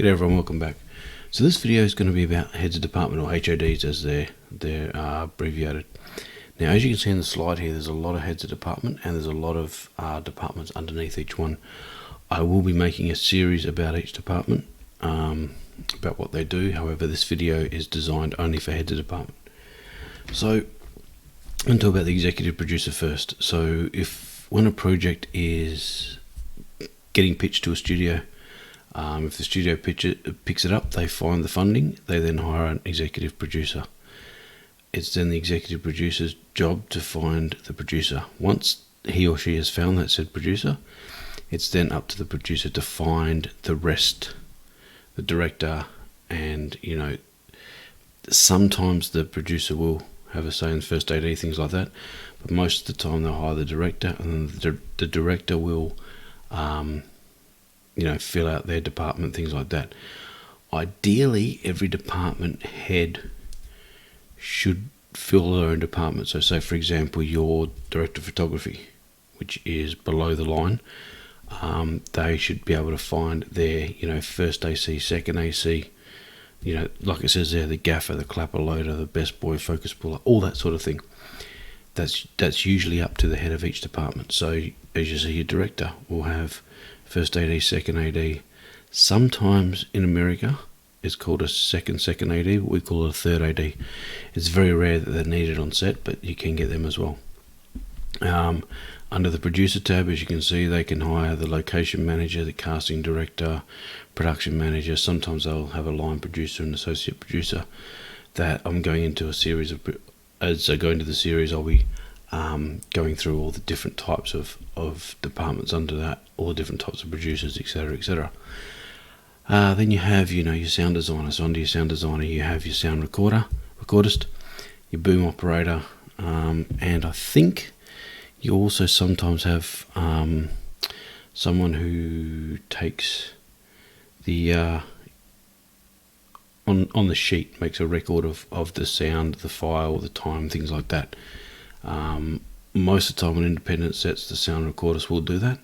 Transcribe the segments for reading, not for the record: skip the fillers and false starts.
G'day everyone, welcome back. So this video is going to be about heads of department, or HOD'S as they're abbreviated. Now, as you can see in the slide here, there's a lot of heads of department and there's a lot of departments underneath each one. I will be making a series about each department, about what they do. However, this video is designed only for heads of department. So I'm going to talk about the executive producer first. So when a project is getting pitched to a studio, if the studio picks it up, they find the funding, they then hire an executive producer. It's then the executive producer's job to find the producer. Once he or she has found that said producer, it's then up to the producer to find the rest, the director, and sometimes the producer will have a say in first AD, things like that, but most of the time they'll hire the director, and then the director will fill out their department, things like that. Ideally, every department head should fill their own department. So say, for example, your director of photography, which is below the line, they should be able to find their, first AC, second AC, like it says there, the gaffer, the clapper loader, the best boy, focus puller, all that sort of thing. That's usually up to the head of each department. So as you see, your director will have first AD, second AD. Sometimes in America, it's called a second AD. We call it a third AD. It's very rare that they're needed on set, but you can get them as well. Under the producer tab, as you can see, they can hire the location manager, the casting director, production manager. Sometimes they'll have a line producer and associate producer. That I'm going into a series of, as I go into the series, I'll be going through all the different types of departments under that, all the different types of producers, etc., etc. Then you have, your sound designer. So under your sound designer, you have your sound recordist, your boom operator, and I think you also sometimes have someone who takes the on the sheet, makes a record of the sound, the file, the time, things like that. Most of the time on independent sets, the sound recordist will do that,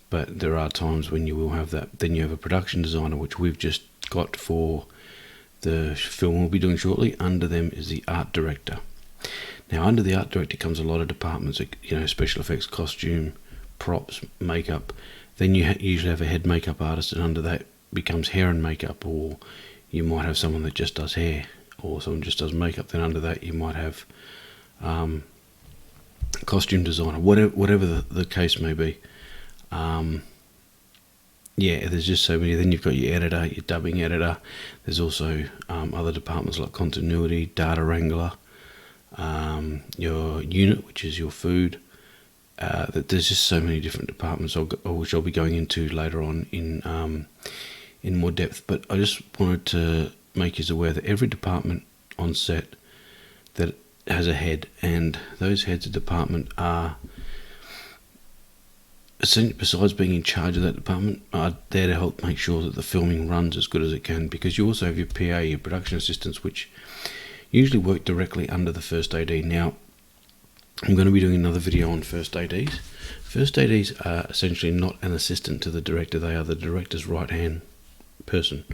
but there are times when you will have that. Then you have a production designer, which we've just got for the film we'll be doing shortly. Under them is the art director. Now, under the art director comes a lot of departments, special effects, costume, props, makeup. Then you usually have a head makeup artist, and under that becomes hair and makeup, or you might have someone that just does hair, or someone just does makeup. Then under that you might have costume designer, whatever the case may be. There's just so many. Then you've got your editor, your dubbing editor. There's also other departments like continuity, data wrangler, your unit, which is your food. There's just so many different departments, which I'll be going into later on in more depth. But I just wanted to make you aware that every department on set that has a head, and those heads of department are, besides being in charge of that department, are there to help make sure that the filming runs as good as it can, because you also have your PA, your production assistants, which usually work directly under the first AD. Now, I'm going to be doing another video on first ADs. First ADs are essentially not an assistant to the director. They are the director's right-hand person,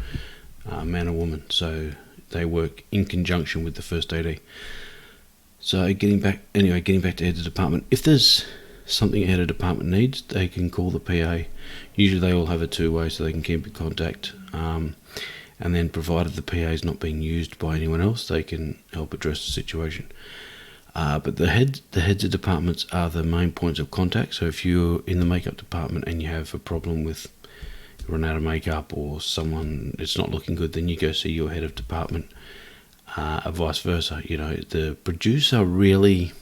man or woman. So they work in conjunction with the first AD. So getting back to head of department, if there's something a head of department needs, they can call the PA. Usually they all have a two-way, so they can keep in contact, and then provided the PA is not being used by anyone else, they can help address the situation. But the heads of departments are the main points of contact. So if you're in the makeup department and you have a problem with, you run out of makeup, or someone, it's not looking good, then you go see your head of department. Vice versa, the producer really,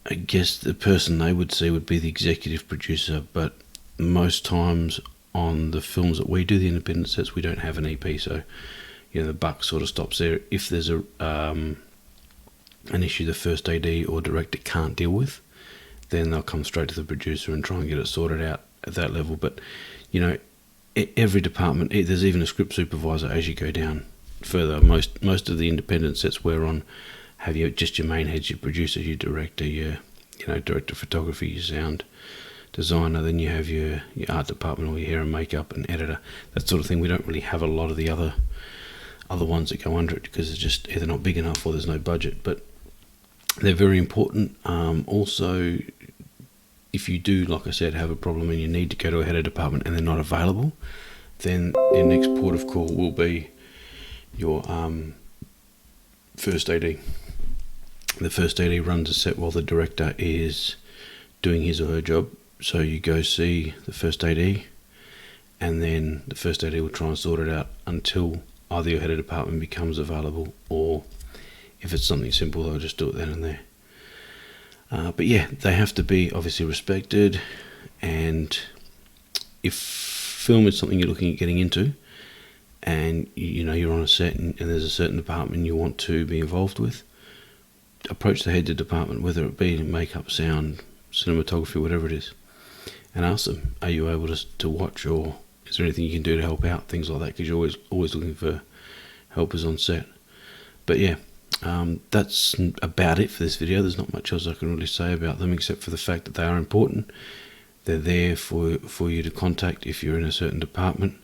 I guess the person they would see would be the executive producer, but most times on the films that we do, the independent sets, we don't have an EP, so the buck sort of stops there. If there's an issue the first AD or director can't deal with, then they'll come straight to the producer and try and get it sorted out at that level. But every department, there's even a script supervisor as you go down further. Most of the independent sets we're on have just your main heads, your producer, your director, your director of photography, your sound designer, then you have your art department, or your hair and makeup and editor, that sort of thing. We don't really have a lot of the other ones that go under it because it's just either not big enough or there's no budget. But they're very important. Also, if you do, like I said, have a problem and you need to go to a head of department and they're not available, then your next port of call will be your first AD. The first AD runs a set while the director is doing his or her job. So you go see the first AD, and then the first AD will try and sort it out until either your head of department becomes available, or if it's something simple, they'll just do it then and there. But yeah, they have to be obviously respected, and if film is something you're looking at getting into, and you're on a set and there's a certain department you want to be involved with, approach the head of department, whether it be makeup, sound, cinematography, whatever it is, and ask them, are you able to watch, or is there anything you can do to help out, things like that, because you're always looking for helpers on set. But yeah, that's about it for this video. There's not much else I can really say about them except for the fact that they are important. They're there for you to contact if you're in a certain department,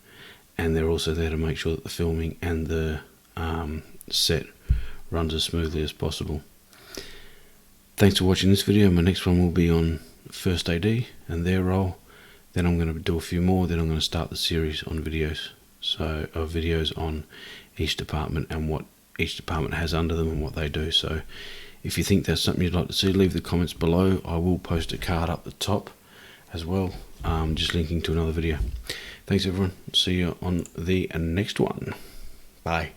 and they're also there to make sure that the filming and the set runs as smoothly as possible. Thanks for watching this video. My next one will be on first AD and their role. Then I'm going to do a few more. Then I'm going to start the series on videos. So videos on each department and what each department has under them and what they do. So if you think there's something you'd like to see, leave the comments below. I will post a card up the top as well, just linking to another video. Thanks everyone. See you on the next one. Bye.